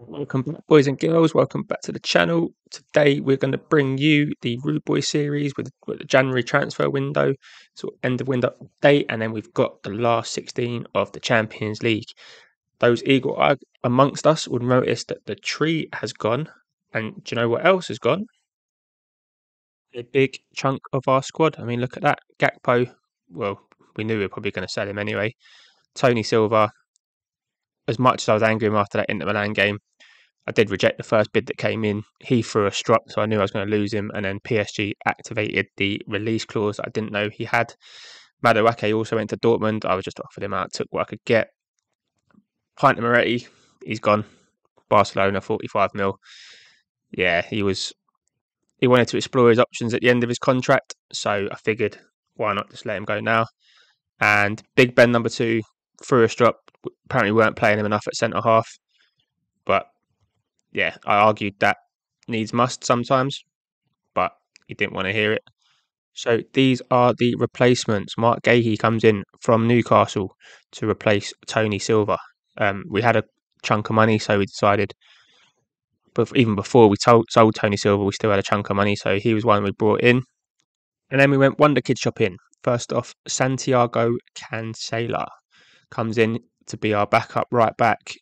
Welcome back, boys and girls. Welcome back to the channel. Today we're going to bring you the Rude Boy series with the January transfer window, so end of window update, and then we've got the last 16 of the Champions League. Those eagle eye amongst us would notice that the tree has gone, and do you know what else has gone? A big chunk of our squad. I mean, look at that. Gakpo. Well, we knew we were probably going to sell him anyway. Tony Silva. As much as I was angry with him after that Inter Milan game, I did reject the first bid that came in. He threw a strop, so I knew I was going to lose him. And then PSG activated the release clause that I didn't know he had. Madueke also went to Dortmund. I was just offered him out, took what I could get. Pint Moretti, he's gone. Barcelona, 45 mil. Yeah, he wanted to explore his options at the end of his contract, so I figured why not just let him go now. And Big Ben number 2 threw a strop. Apparently weren't playing him enough at centre half, but yeah, I argued that needs must sometimes, but he didn't want to hear it. So these are the replacements. Mark Gahey comes in from Newcastle to replace Tony Silva. We had a chunk of money, so we decided, but even before we sold Tony Silva, we still had a chunk of money, so he was one we brought in. And then we went Wonder Kid shopping. First off, Santiago Cancela comes in to be our backup right back.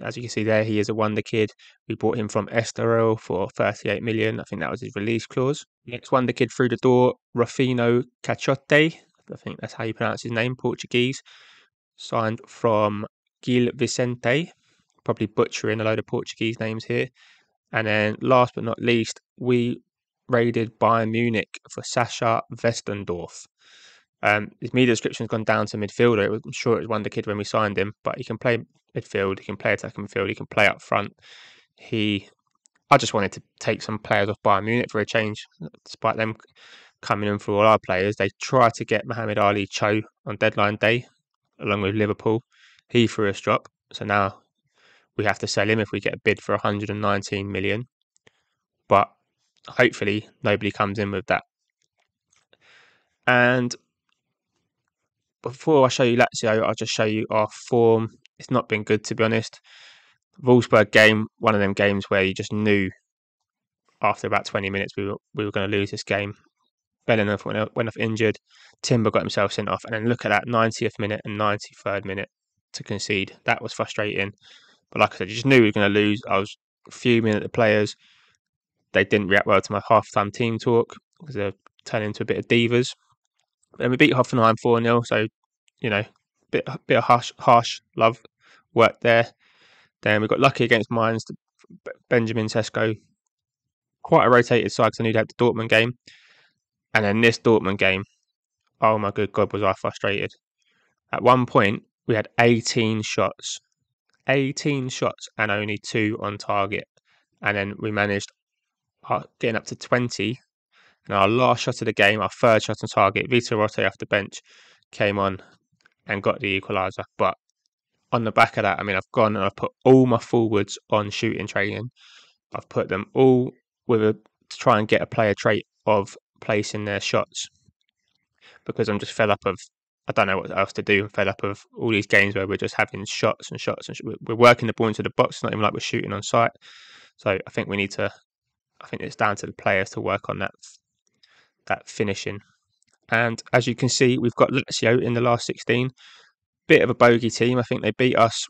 As you can see there, he is a wonder kid. We bought him from Estoril for 38 million. I think that was his release clause. Next wonder kid through the door, Rufino Cachote. I think that's how you pronounce his name, Portuguese. Signed from Gil Vicente. Probably butchering a load of Portuguese names here. And then last but not least, we raided Bayern Munich for Sascha Westendorf. His media description has gone down to midfielder. I'm sure it was wonder kid when we signed him, but he can play midfield, he can play attacking midfield, he can play up front. I just wanted to take some players off Bayern Munich for a change, despite them coming in for all our players. They tried to get Mohamed Ali Cho on deadline day, along with Liverpool. He threw a strop, so now we have to sell him if we get a bid for 119 million. But hopefully nobody comes in with that. And before I show you Lazio, I'll just show you our form. It's not been good, to be honest. Wolfsburg game, one of them games where you just knew after about 20 minutes we were going to lose this game. Bellingham went off injured. Timber got himself sent off. And then look at that 90th minute and 93rd minute to concede. That was frustrating. But like I said, you just knew we were going to lose. I was fuming at the players. They didn't react well to my half-time team talk because they're turning into a bit of divas. And we beat Hoffenheim 4-0, so, you know, bit of harsh love worked there. Then we got lucky against Mainz, Benjamin Sesko. Quite a rotated side because I knew they had the Dortmund game. And then this Dortmund game, oh my good God, was I frustrated. At one point, we had 18 shots. 18 shots and only 2 on target. And then we managed getting up to 20. And our last shot of the game, our third shot on target, Vitor Rotte off the bench, came on and got the equaliser. But on the back of that, I mean, I've gone and I've put all my forwards on shooting training. I've put them all to try and get a player trait of placing their shots, because I'm just fed up of, I don't know what else to do. I'm fed up of all these games where we're just having shots and shots and we're working the ball into the box. It's not even like we're shooting on sight. So I think it's down to the players to work on that finishing. And as you can see, we've got Lazio in the last 16. Bit of a bogey team. I think they beat us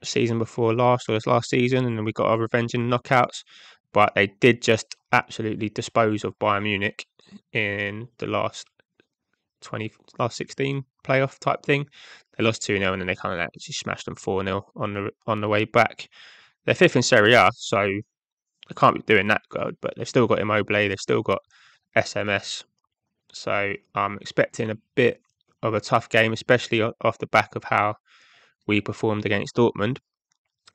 season before last, or this last season, and then we got our revenge in knockouts. But they did just absolutely dispose of Bayern Munich in the last 16 playoff type thing. They lost 2-0 and then they kind of actually smashed them 4-0 on the way back. They're 5th in Serie A, so they can't be doing that good, but they've still got Immobile, they've still got SMS. So I'm expecting a bit of a tough game, especially off the back of how we performed against Dortmund.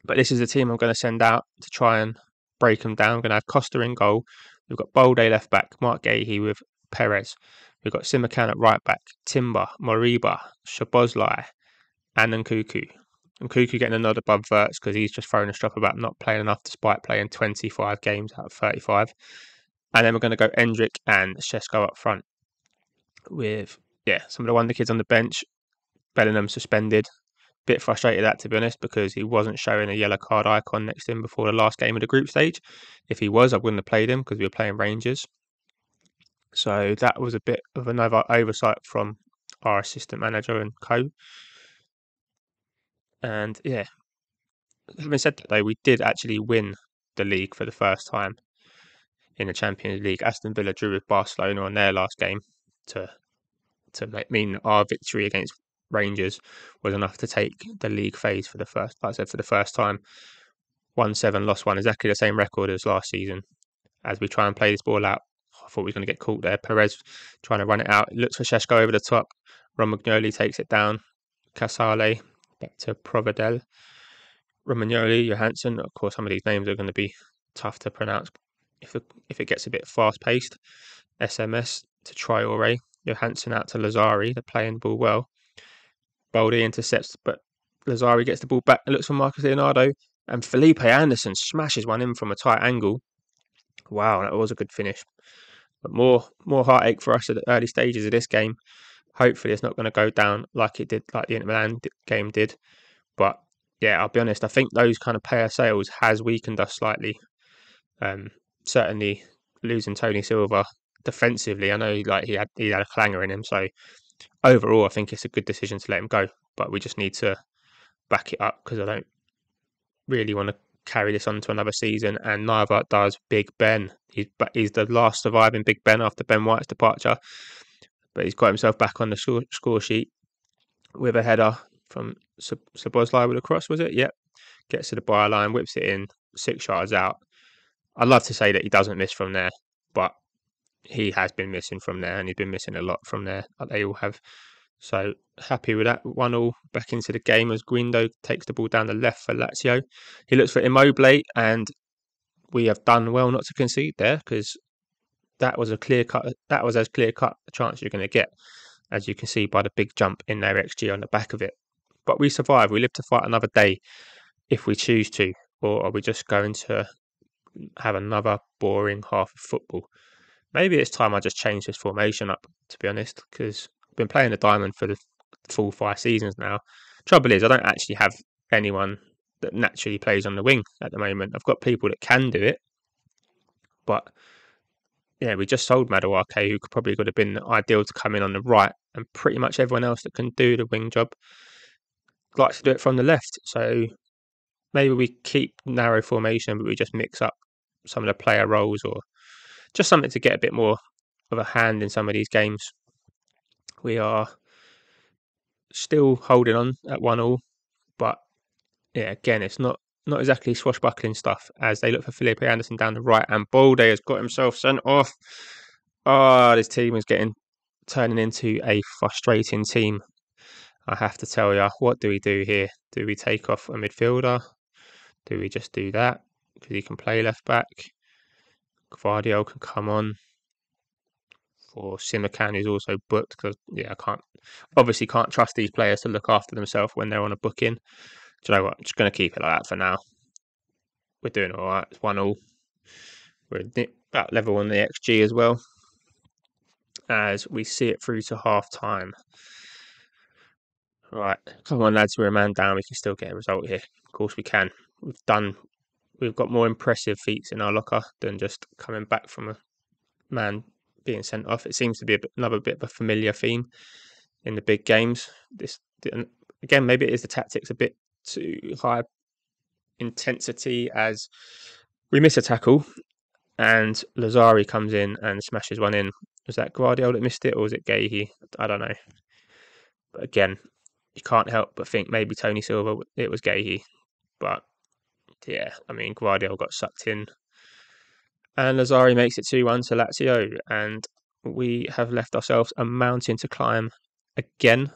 But this is the team I'm going to send out to try and break them down. I'm going to have Costa in goal. We've got Bolde left back, Mark Gahey with Perez. We've got Simakan at right back, Timber, Moriba, Szoboszlai, and Nkunku. Nkunku getting a nod above Wirtz because he's just thrown a strop about not playing enough despite playing 25 games out of 35. And then we're going to go Endrick and Sesko up front with, some of the wonder kids on the bench. Bellingham suspended. bit frustrated at, to be honest, because he wasn't showing a yellow card icon next to him before the last game of the group stage. If he was, I wouldn't have played him because we were playing Rangers. So that was a bit of another oversight from our assistant manager and co. And yeah, having said that, though, we did actually win the league for the first time in the Champions League. Aston Villa drew with Barcelona on their last game to mean that our victory against Rangers was enough to take the league phase for the first, like I said, for the first time. 1-7, lost 1, exactly the same record as last season. As we try and play this ball out, I thought we were going to get caught there. Perez trying to run it out. It looks for Šeško over the top. Romagnoli takes it down. Casale back to Provedel. Romagnoli, Johansson. Of course, some of these names are going to be tough to pronounce if it gets a bit fast paced. SMS to Traore. Johansson out to Lazari. They're playing the ball well. Baldi intercepts, but Lazari gets the ball back and looks for Marcus Leonardo. And Felipe Anderson smashes one in from a tight angle. Wow, that was a good finish. But more heartache for us at the early stages of this game. Hopefully, it's not going to go down like it did, like the Inter Milan game did. But yeah, I'll be honest. I think those kind of player sales has weakened us slightly. Certainly, losing Tony Silva defensively, I know he had a clanger in him. So overall, I think it's a good decision to let him go. But we just need to back it up because I don't really want to carry this on to another season, and neither does Big Ben. He's the last surviving Big Ben after Ben White's departure, but he's got himself back on the score sheet with a header from Szoboszlai with a cross, was it? Yep. Gets to the byline, whips it in, 6 yards out. I'd love to say that he doesn't miss from there, but he has been missing from there, and he's been missing a lot from there. They all have. So happy with that. 1-1 back into the game as Guindo takes the ball down the left for Lazio. He looks for Immobile, and we have done well not to concede there because that was as clear cut a chance you're going to get, as you can see by the big jump in their XG on the back of it. But we survive. We live to fight another day if we choose to, or are we just going to have another boring half of football? Maybe it's time I just change this formation up, to be honest, because I've been playing the diamond for the full 5 seasons now. Trouble is, I don't actually have anyone that naturally plays on the wing at the moment. I've got people that can do it, but yeah, we just sold Maduake, who probably could have been ideal to come in on the right, and pretty much everyone else that can do the wing job likes to do it from the left. So maybe we keep narrow formation, but we just mix up some of the player roles, or just something to get a bit more of a hand in some of these games. We are still holding on at 1-1, but yeah, again, it's not exactly swashbuckling stuff as they look for Felipe Anderson down the right, and Balde has got himself sent off. This team is turning into a frustrating team. I have to tell you, what do we do here? Do we take off a midfielder? Do we just do that? Because he can play left back. Gvardiol can come on. For Simakan, who's also booked, because I can't trust these players to look after themselves when they're on a booking. Do you know what? I'm just going to keep it like that for now. We're doing all right. It's 1-1. We're about level on the XG as well, as we see it through to half time. Right, come on, lads. We're a man down. We can still get a result here. Of course, we can. We've got more impressive feats in our locker than just coming back from a man being sent off. It seems to be another bit of a familiar theme in the big games. Again, maybe it is the tactics a bit too high intensity, as we miss a tackle and Lazari comes in and smashes one in. Was that Gvardiol that missed it, or was it Gahey? I don't know. But again, you can't help but think maybe Tony Silva, it was Gahey. But yeah, I mean, Gvardiol got sucked in. And Lazari makes it 2-1 to Lazio, and we have left ourselves a mountain to climb again.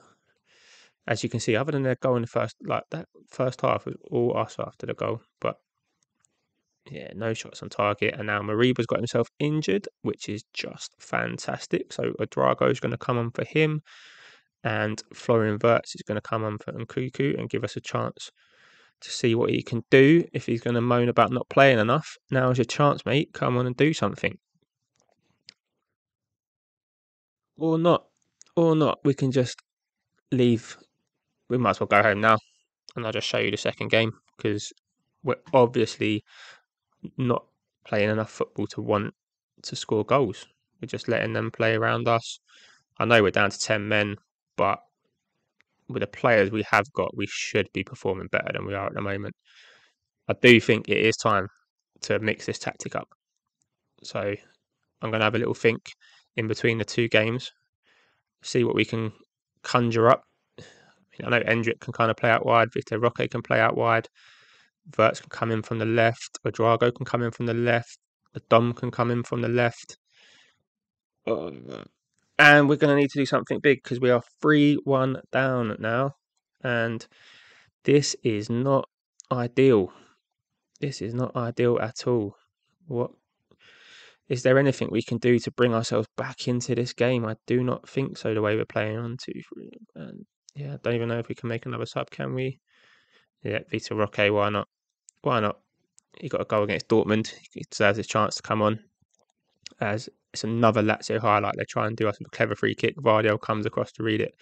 As you can see, other than their goal in that first half was all us after the goal. But yeah, no shots on target. And now Mariba's got himself injured, which is just fantastic. So Drago is going to come on for him, and Florian Wirtz is going to come on for Nkuku and give us a chance to see what he can do. If he's going to moan about not playing enough, now's your chance, mate. Come on and do something. Or not. We can just leave. We might as well go home now. and I'll just show you the second game because we're obviously not playing enough football to want to score goals. We're just letting them play around us. I know we're down to 10 men, but with the players we have got, we should be performing better than we are at the moment. I do think it is time to mix this tactic up. So I'm going to have a little think in between the two games, see what we can conjure up. I know Endrick can kind of play out wide, Vitor Roque can play out wide, Verts can come in from the left, Drago can come in from the left, Dom can come in from the left. And we're going to need to do something big because we are 3-1 down now. And this is not ideal. This is not ideal at all. What is there anything we can do to bring ourselves back into this game? I do not think so. The way we're playing on 2-3, and I don't even know if we can make another sub. Can we? Yeah, Vitor Roque. Why not? Why not? He got a goal against Dortmund. He deserves his chance to come on. As it's another Lazio highlight. They try and do us with a clever free kick. Vardiel comes across to read it,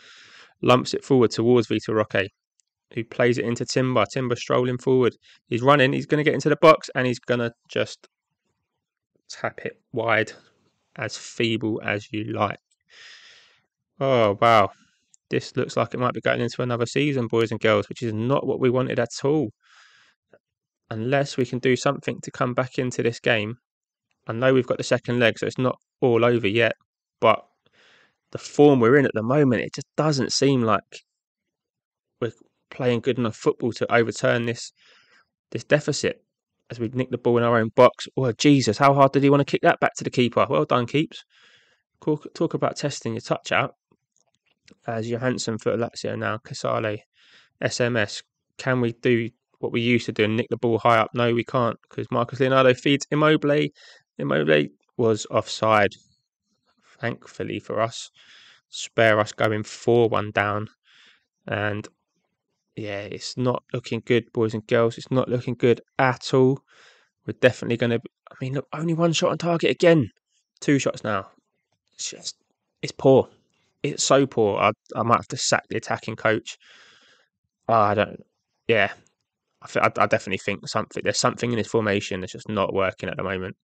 lumps it forward towards Vitor Roque, who plays it into Timber. Timber strolling forward. He's running. He's going to get into the box, and he's going to just tap it wide, as feeble as you like. Oh, wow. This looks like it might be going into another season, boys and girls, which is not what we wanted at all. Unless we can do something to come back into this game. I know we've got the second leg, so it's not all over yet, but the form we're in at the moment, it just doesn't seem like we're playing good enough football to overturn this deficit as we nick the ball in our own box. Oh, Jesus, how hard did he want to kick that back to the keeper? Well done, Keeps. Talk about testing your touch out. As Johansson for Lazio now, Casale, SMS. Can we do what we used to do and nick the ball high up? No, we can't because Marcus Leonardo feeds Immobile. Immobile was offside. Thankfully for us, spare us going 4-1 down. And it's not looking good, boys and girls. It's not looking good at all. We're definitely going to. I mean, look, only one shot on target again. 2 shots now. It's poor. It's so poor. I might have to sack the attacking coach. I don't. Yeah, I definitely think there's something in his formation that's just not working at the moment.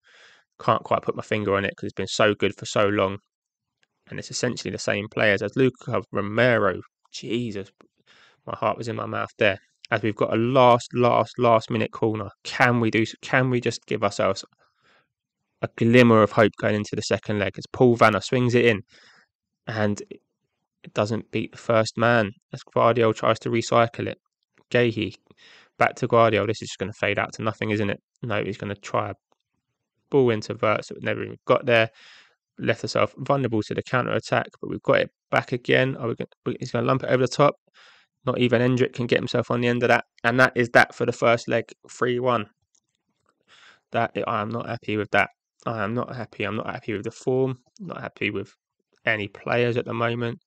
Can't quite put my finger on it because it's been so good for so long, and it's essentially the same players as Luca Romero. Jesus, my heart was in my mouth there. As we've got a last minute corner, can we just give ourselves a glimmer of hope going into the second leg? As Paul Vanna swings it in, and it doesn't beat the first man. As Guardiola tries to recycle it, Gahey back to Guardiola. This is just going to fade out to nothing, isn't it? No, he's going to try a ball into Verts that never even got there. Left herself vulnerable to the counter attack, but we've got it back again. He's going to lump it over the top. Not even Endrick can get himself on the end of that, and that is that for the first leg, 3-1. I am not happy with that. I am not happy. I'm not happy with the form. Not happy with any players at the moment.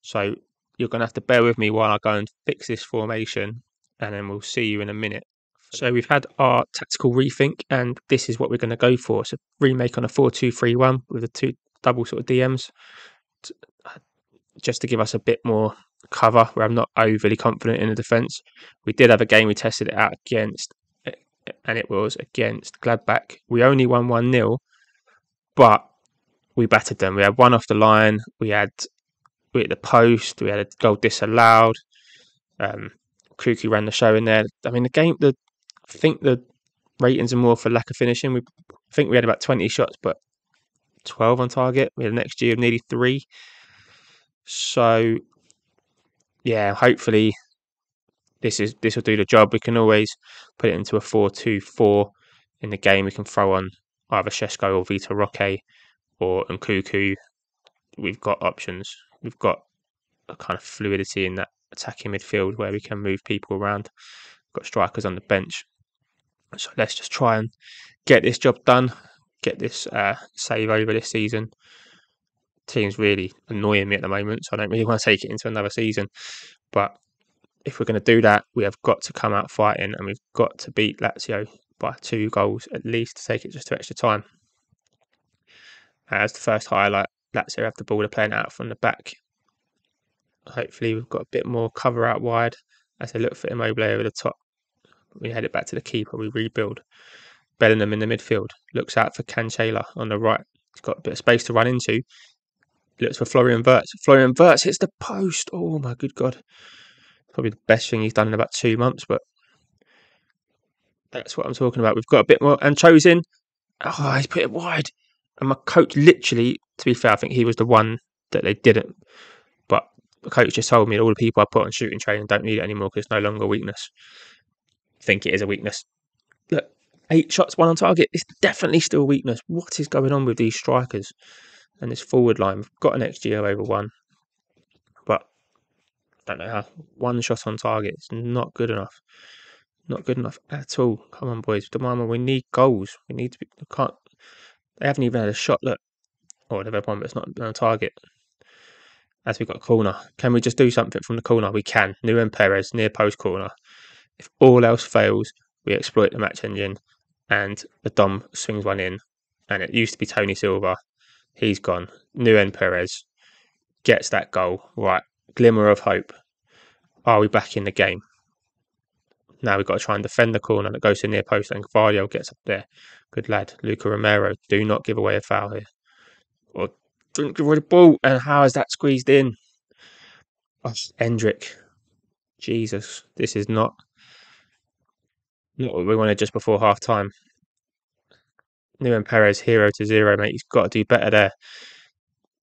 So you're going to have to bear with me while I go and fix this formation, and then we'll see you in a minute. So we've had our tactical rethink, and this is what we're going to go for. So remake on a 4-2-3-1 with the 2 double sort of DMs, just to give us a bit more cover where I'm not overly confident in the defence. We did have a game we tested it out against, and it was against Gladbach. We only won 1-0, but we battered them. We had one off the line, we hit the post, we had a goal disallowed. Kuku ran the show in there. I mean, I think the ratings are more for lack of finishing. I think we had about 20 shots, but 12 on target. We had an XG of nearly 3. So, hopefully this will do the job. We can always put it into a 4-2-4 in the game. We can throw on either Shesko or Vitor Roque or Nkuku. We've got options. We've got a kind of fluidity in that attacking midfield where we can move people around. We've got strikers on the bench. So let's just try and get this job done, get this save over this season. Team's really annoying me at the moment, so I don't really want to take it into another season. But if we're going to do that, we have got to come out fighting, and we've got to beat Lazio by 2 goals at least to take it just to extra time. As the first highlight, Lazio have the ball, they're playing out from the back. Hopefully we've got a bit more cover out wide. as they look for Immobile over the top. We head it back to the keeper. We rebuild. Bellingham in the midfield. Looks out for Cancela on the right. He's got a bit of space to run into. Looks for Florian Wirtz. Florian Wirtz hits the post. Oh my good God. Probably the best thing he's done in about 2 months, but that's what I'm talking about. We've got a bit more. And chosen. Oh, he's put it wide. And my coach literally, to be fair, I think he was the one that they didn't. But the coach just told me that all the people I put on shooting training don't need it anymore because it's no longer a weakness. I think it is a weakness. Look, 8 shots, 1 on target. It's definitely still a weakness. What is going on with these strikers and this forward line? We've got an XG of over 1. But I don't know how. 1 shot on target is not good enough. Not good enough at all. Come on, boys. Demama, we need goals. We need to be. We can't. They haven't even had a shot. Look. Oh, they've had one, but it's not on target. As we've got a corner. Can we just do something from the corner? We can. Nuno Perez, near post corner. If all else fails, we exploit the match engine and the Dom swings one in. And it used to be Tony Silva. He's gone. Nuno Perez gets that goal. Right. Glimmer of hope. Are we back in the game? Now we've got to try and defend the corner that goes to near post, and Vardio gets up there. Good lad. Luca Romero, do not give away a foul here. Or don't give away the ball. And how is that squeezed in? Oh, Endrick. Jesus. This is not what we wanted just before half time. Nuno Perez, 0-0, mate. He's got to do better there.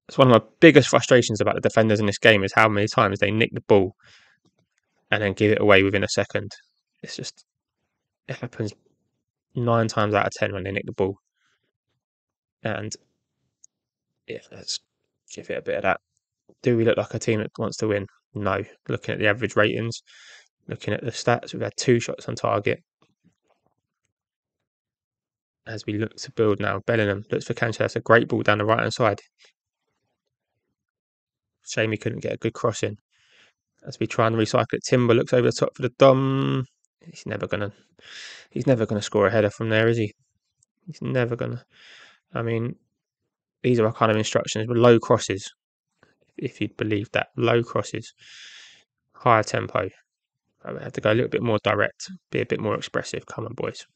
It's one of my biggest frustrations about the defenders in this game is how many times they nick the ball and then give it away within a second. It's just, it happens 9 times out of 10 when they nick the ball. And yeah, let's give it a bit of that. Do we look like a team that wants to win? No. Looking at the average ratings, looking at the stats, we've had 2 shots on target. As we look to build now, Bellingham looks for Cancelo. That's a great ball down the right hand side. Shame he couldn't get a good cross in. As we try and recycle it, Timber looks over the top for the Dom. He's never gonna score a header from there, is he? He's never gonna. I mean, these are our kind of instructions with low crosses. If you'd believe that, low crosses, higher tempo. I have to go a little bit more direct, be a bit more expressive. Come on, boys.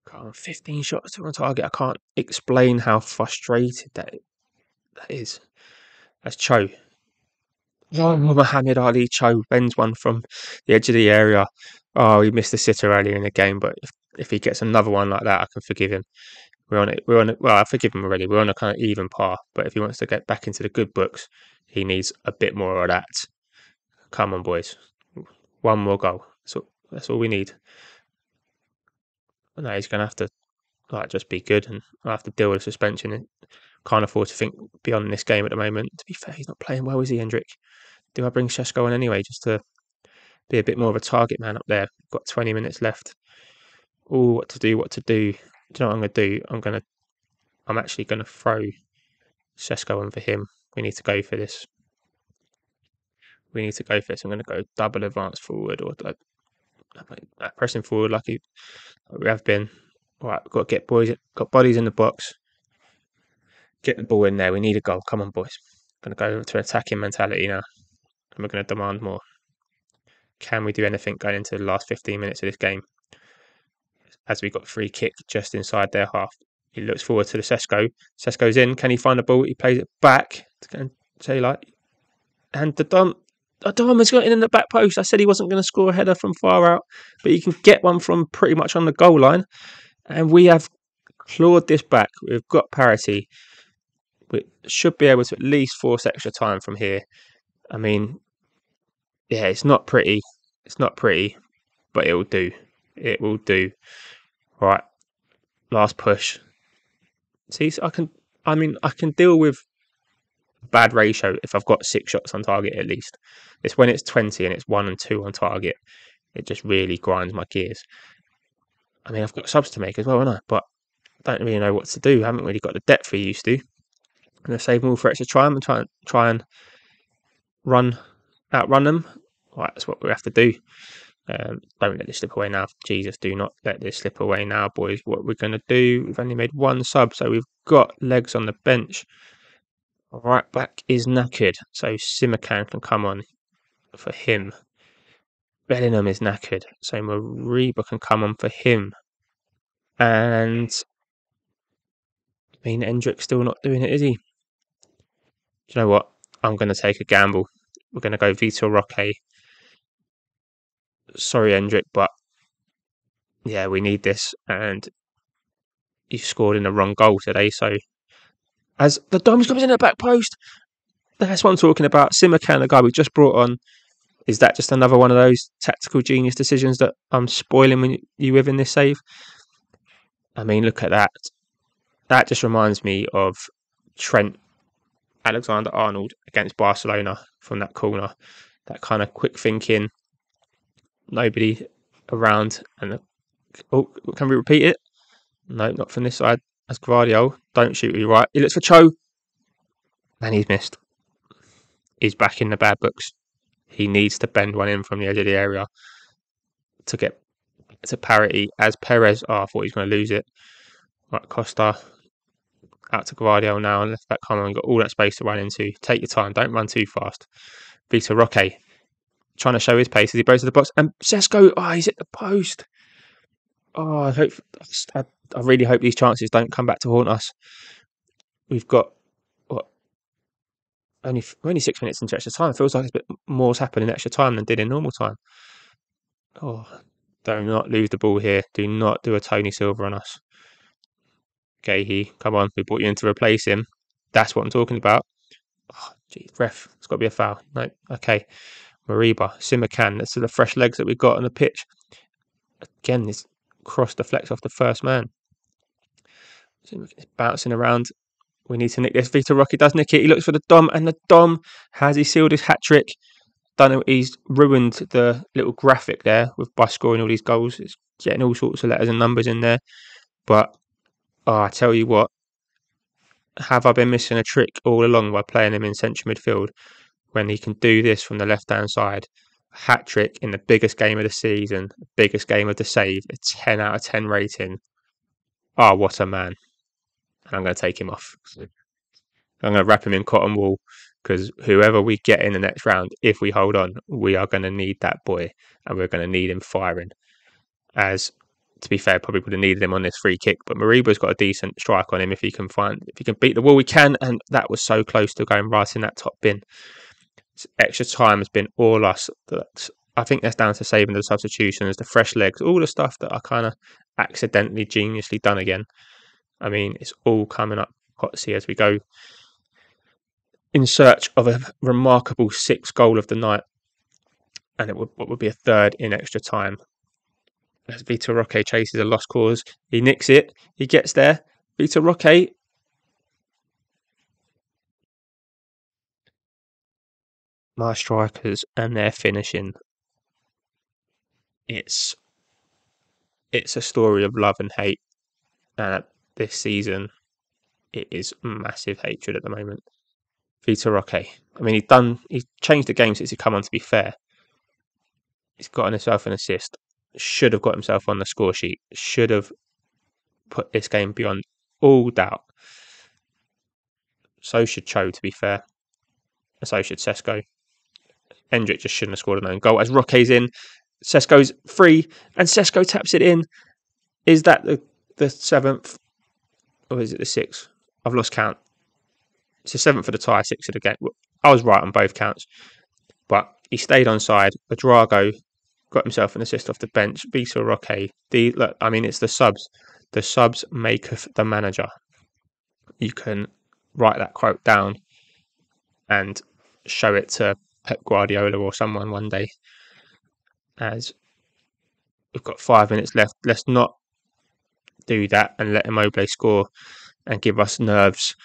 Come on, 15 shots on target. I can't explain how frustrated that is. That's Cho. Oh, Mohamed Ali Cho bends one from the edge of the area. Oh, he missed the sitter earlier in the game, but if he gets another one like that, I can forgive him. We're on it. Well, I forgive him already. We're on a kind of even par. But if he wants to get back into the good books, he needs a bit more of that. Come on, boys. 1 more goal. That's all we need. No, he's going to have to just be good, and I have to deal with suspension. Can't afford to think beyond this game at the moment. To be fair, he's not playing well, is he, Hendrick? Do I bring Šeško on anyway, just to be a bit more of a target man up there? Got 20 minutes left. Oh, what to do? Do you know what I'm going to do? I'm actually going to throw Šeško on for him. We need to go for this. I'm going to go double advance forward, or pressing forward like we have been. All right, we've got to got bodies in the box. Get the ball in there. We need a goal. Come on, boys. Going to go to attacking mentality now. And we're going to demand more. Can we do anything going into the last 15 minutes of this game? As we got a free kick just inside their half. He looks forward to the Šeško. Šeško's in. Can he find the ball? He plays it back to Taylor. And the Dom has got in the back post. I said he wasn't going to score a header from far out, but he can get one from pretty much on the goal line. And we have clawed this back. We've got parity. We should be able to at least force extra time from here. I mean, yeah, it's not pretty. But it will do. It will do. All right, last push. See, so I can deal with bad ratio if I've got 6 shots on target at least. It's when it's 20 and it's 1 and 2 on target. It just really grinds my gears. I mean, I've got subs to make as well, haven't I? But I don't really know what to do. I haven't really got the depth we used to. I'm going to save them all for extra time and try and outrun them. Right, that's what we have to do. Don't let this slip away now. Jesus, do not let this slip away now, boys. What we're going to do, we've only made 1 sub, so we've got legs on the bench. Right back is knackered, so Simakan can come on. for him. Bellingham is knackered, so Mariba can come on for him. And I mean, Endrick's still not doing it, is he? Do you know what? I'm going to take a gamble. We're going to go Vitor Roque. Sorry, Endrick, but yeah, we need this. And he scored in the wrong goal today. So as the Doms comes in the back post, that's what I'm talking about. Simakan, the guy we just brought on. Is that just another one of those tactical genius decisions that I'm spoiling you with in this save? I mean, look at that. That just reminds me of Trent Alexander-Arnold against Barcelona from that corner. That kind of quick thinking, nobody around. And can we repeat it? No, not from this side. That's Gvardiol. Don't shoot me right. He looks for Cho. And he's missed. He's back in the bad books. He needs to bend one in from the edge of the area to get to parity. As Perez, I thought he was going to lose it. Right, Costa out to Gvardiol now and left back Common. Got all that space to run into. Take your time. Don't run too fast. Vitor Roque trying to show his pace as he goes to the box. And Sesko, he's at the post. I really hope these chances don't come back to haunt us. We've got only 6 minutes into extra time. It feels like there's a bit more's happened in extra time than did in normal time. Do not lose the ball here. Do not do a Tony Silva on us. Gahey, come on. We brought you in to replace him. That's what I'm talking about. Ref, it's got to be a foul. No, okay. Mariba, Simakan, that's the fresh legs that we've got on the pitch. Again, this cross deflects off the first man. It's bouncing around. We need to nick this. Vitor Roque does nick it. He looks for the Dom, and the Dom has he sealed his hat trick. Don't know, he's ruined the little graphic there by scoring all these goals. It's getting all sorts of letters and numbers in there. But I tell you what, have I been missing a trick all along by playing him in central midfield when he can do this from the left-hand side? Hat trick in the biggest game of the season, biggest game of the save, a 10 out of 10 rating. What a man. And I'm going to take him off. I'm going to wrap him in cotton wool because whoever we get in the next round, if we hold on, we are going to need that boy and we're going to need him firing. As, to be fair, probably would have needed him on this free kick, but Mariba's got a decent strike on him if he can beat the wall, we can, and that was so close to going right in that top bin. Extra time has been all us. I think that's down to saving the substitutions, the fresh legs, all the stuff that I kind of accidentally, geniusly done again. I mean, it's all coming up hot to see as we go in search of a remarkable 6th goal of the night, and what would be a 3rd in extra time. As Vitor Roque chases a lost cause, he nicks it, he gets there. Vitor Roque. My strikers and their finishing. It's a story of love and hate. And this season, it is massive hatred at the moment. Vitor Roque. I mean, he's changed the game since he come on, to be fair. He's gotten himself an assist. Should have got himself on the score sheet. Should have put this game beyond all doubt. So should Cho, to be fair. And so should Sesko. Endrick just shouldn't have scored an own goal. As Roque's in, Sesko's free, and Sesko taps it in. Is that the 7th? Or is it the 6th? I've lost count. It's the 7th for the tie, 6th of the game. I was right on both counts. But he stayed onside. Drago got himself an assist off the bench. Vitor Roque. It's the subs. The subs maketh the manager. You can write that quote down and show it to Pep Guardiola or someone one day. As we've got 5 minutes left, let's not do that and let Immobile score and give us nerves.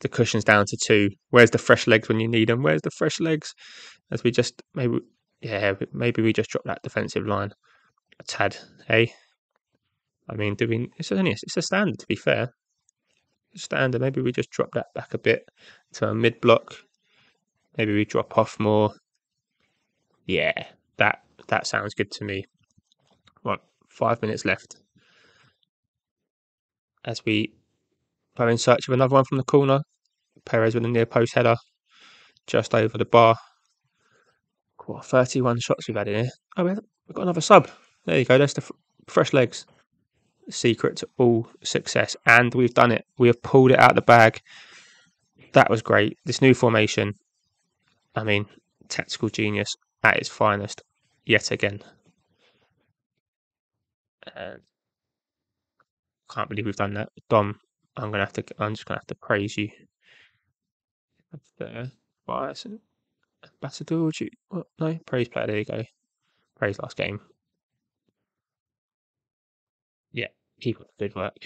The cushion's down to 2. Where's the fresh legs when you need them? Where's the fresh legs? As we just maybe we just drop that defensive line a tad. Hey, I mean, it's a standard, to be fair. Standard. Maybe we just drop that back a bit to a mid block. Maybe we drop off more. Yeah, that sounds good to me. Right, 5 minutes left. As we go in search of another one from the corner. Perez with a near post header just over the bar. what, 31 shots we've had in here. Oh, we've got another sub. There you go. That's the fresh legs. Secret to all success. And we've done it. We have pulled it out of the bag. That was great. This new formation, I mean, tactical genius at its finest yet again. And can't believe we've done that. Dom, I'm just gonna have to praise you. There. Ambassador, what? No, praise player. There you go. Praise last game. Yeah, keep up the good work.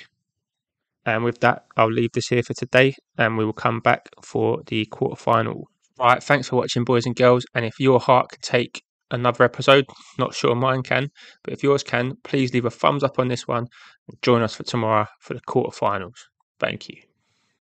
And with that, I'll leave this here for today, and we will come back for the quarterfinal. Right, thanks for watching, boys and girls. And if your heart can take another episode, not sure mine can, but if yours can, please leave a thumbs up on this one and join us for tomorrow for the quarterfinals. Thank you.